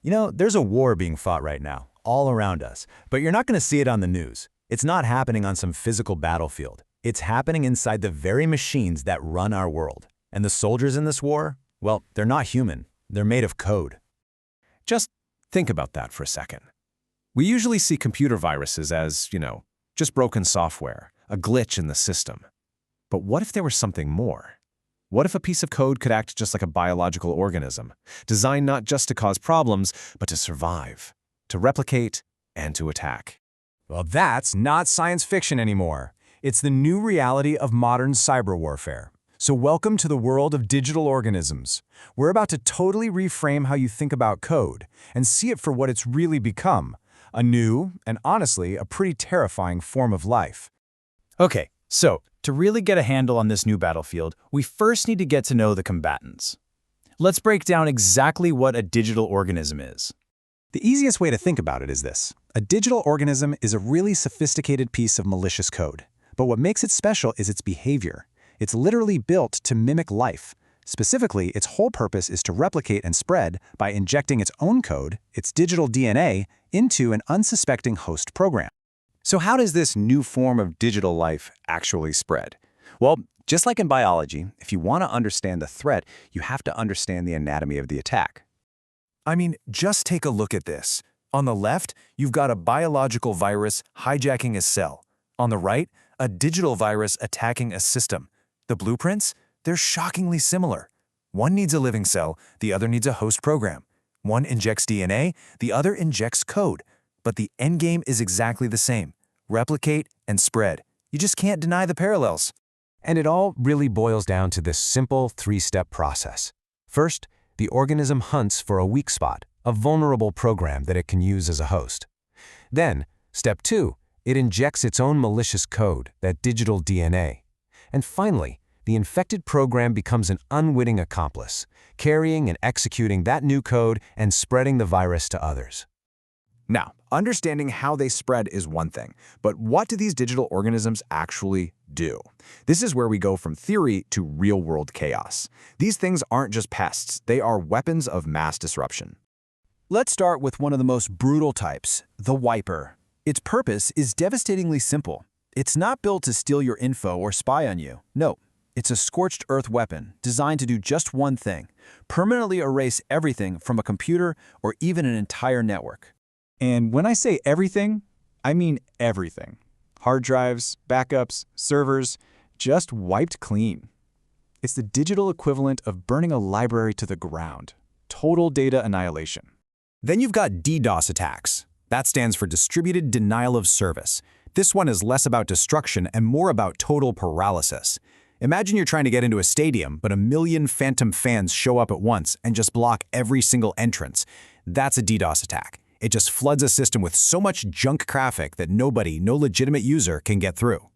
You know, there's a war being fought right now, all around us, but you're not going to see it on the news. It's not happening on some physical battlefield. It's happening inside the very machines that run our world. And the soldiers in this war, well, they're not human. They're made of code. Just think about that for a second. We usually see computer viruses as, just broken software, a glitch in the system. But what if there was something more? What if a piece of code could act just like a biological organism, designed not just to cause problems, but to survive, to replicate, and to attack? Well, that's not science fiction anymore. It's the new reality of modern cyber warfare. So welcome to the world of digital organisms. We're about to totally reframe how you think about code and see it for what it's really become, a new, and honestly, a pretty terrifying form of life. Okay, so to really get a handle on this new battlefield, we first need to get to know the combatants. Let's break down exactly what a digital organism is. The easiest way to think about it is this. A digital organism is a really sophisticated piece of malicious code. But what makes it special is its behavior. It's literally built to mimic life. Specifically, its whole purpose is to replicate and spread by injecting its own code, its digital DNA, into an unsuspecting host program. So how does this new form of digital life actually spread? Well, just like in biology, if you want to understand the threat, you have to understand the anatomy of the attack. I mean, just take a look at this. On the left, you've got a biological virus hijacking a cell. On the right, a digital virus attacking a system. The blueprints? They're shockingly similar. One needs a living cell, the other needs a host program. One injects DNA, the other injects code. But the endgame is exactly the same. Replicate and spread. You just can't deny the parallels. And it all really boils down to this simple three-step process. First, the organism hunts for a weak spot, a vulnerable program that it can use as a host. Then, step 2, it injects its own malicious code, that digital DNA. And finally, the infected program becomes an unwitting accomplice, carrying and executing that new code and spreading the virus to others. Now, understanding how they spread is one thing, but what do these digital organisms actually do? This is where we go from theory to real-world chaos. These things aren't just pests, they are weapons of mass disruption. Let's start with one of the most brutal types, the Wiper. Its purpose is devastatingly simple. It's not built to steal your info or spy on you. No, it's a scorched earth weapon designed to do just one thing: permanently erase everything from a computer or even an entire network. And when I say everything, I mean everything. Hard drives, backups, servers, just wiped clean. It's the digital equivalent of burning a library to the ground. Total data annihilation. Then you've got DDoS attacks. That stands for Distributed Denial of Service. This one is less about destruction and more about total paralysis. Imagine you're trying to get into a stadium, but a million phantom fans show up at once and just block every single entrance. That's a DDoS attack. It just floods a system with so much junk traffic that no legitimate user can get through.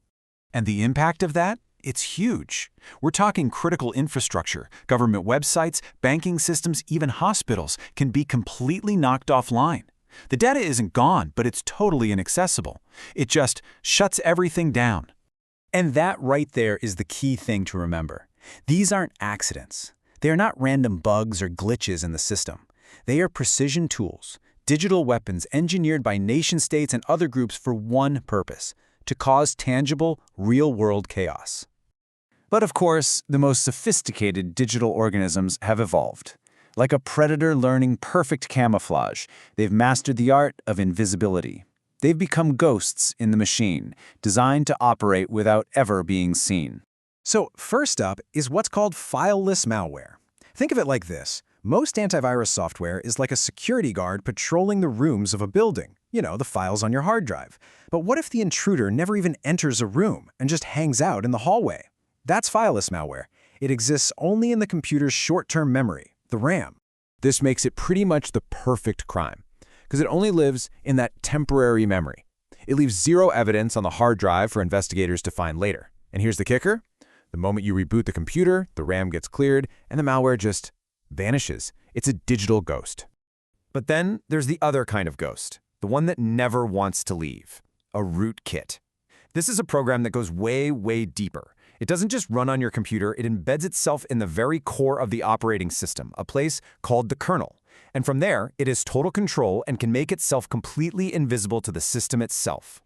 And the impact of that? It's huge. We're talking critical infrastructure. Government websites, banking systems, even hospitals can be completely knocked offline. The data isn't gone, but it's totally inaccessible. It just shuts everything down. And that right there is the key thing to remember. These aren't accidents. They are not random bugs or glitches in the system. They are precision tools, digital weapons engineered by nation-states and other groups for one purpose: to cause tangible, real-world chaos. But of course, the most sophisticated digital organisms have evolved. Like a predator learning perfect camouflage, they've mastered the art of invisibility. They've become ghosts in the machine, designed to operate without ever being seen. So first up is what's called fileless malware. Think of it like this. Most antivirus software is like a security guard patrolling the rooms of a building. The files on your hard drive. But what if the intruder never even enters a room and just hangs out in the hallway? That's fileless malware. It exists only in the computer's short-term memory, the RAM. This makes it pretty much the perfect crime, because it only lives in that temporary memory. It leaves zero evidence on the hard drive for investigators to find later. And here's the kicker. The moment you reboot the computer, the RAM gets cleared, and the malware just vanishes. It's a digital ghost. But then there's the other kind of ghost, the one that never wants to leave, a rootkit. This is a program that goes way, way deeper. It doesn't just run on your computer, it embeds itself in the very core of the operating system, a place called the kernel. And from there, it has total control and can make itself completely invisible to the system itself.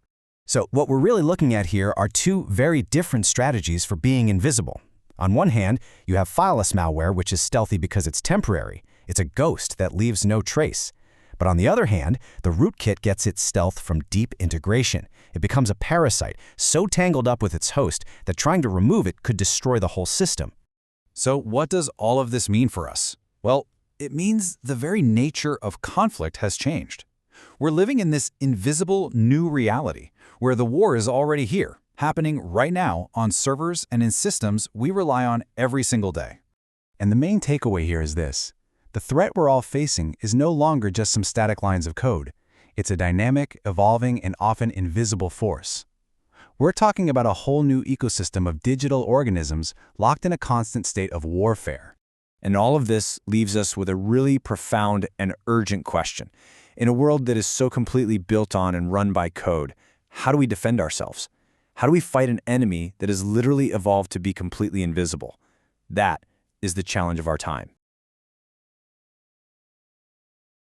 So what we're really looking at here are two very different strategies for being invisible. On one hand, you have fileless malware, which is stealthy because it's temporary. It's a ghost that leaves no trace. But on the other hand, the rootkit gets its stealth from deep integration. It becomes a parasite, so tangled up with its host that trying to remove it could destroy the whole system. So what does all of this mean for us? Well, it means the very nature of conflict has changed. We're living in this invisible new reality where the war is already here, happening right now on servers and in systems we rely on every single day. And the main takeaway here is this. The threat we're all facing is no longer just some static lines of code. It's a dynamic, evolving, and often invisible force. We're talking about a whole new ecosystem of digital organisms locked in a constant state of warfare. And all of this leaves us with a really profound and urgent question. In a world that is so completely built on and run by code, how do we defend ourselves? How do we fight an enemy that has literally evolved to be completely invisible? That is the challenge of our time.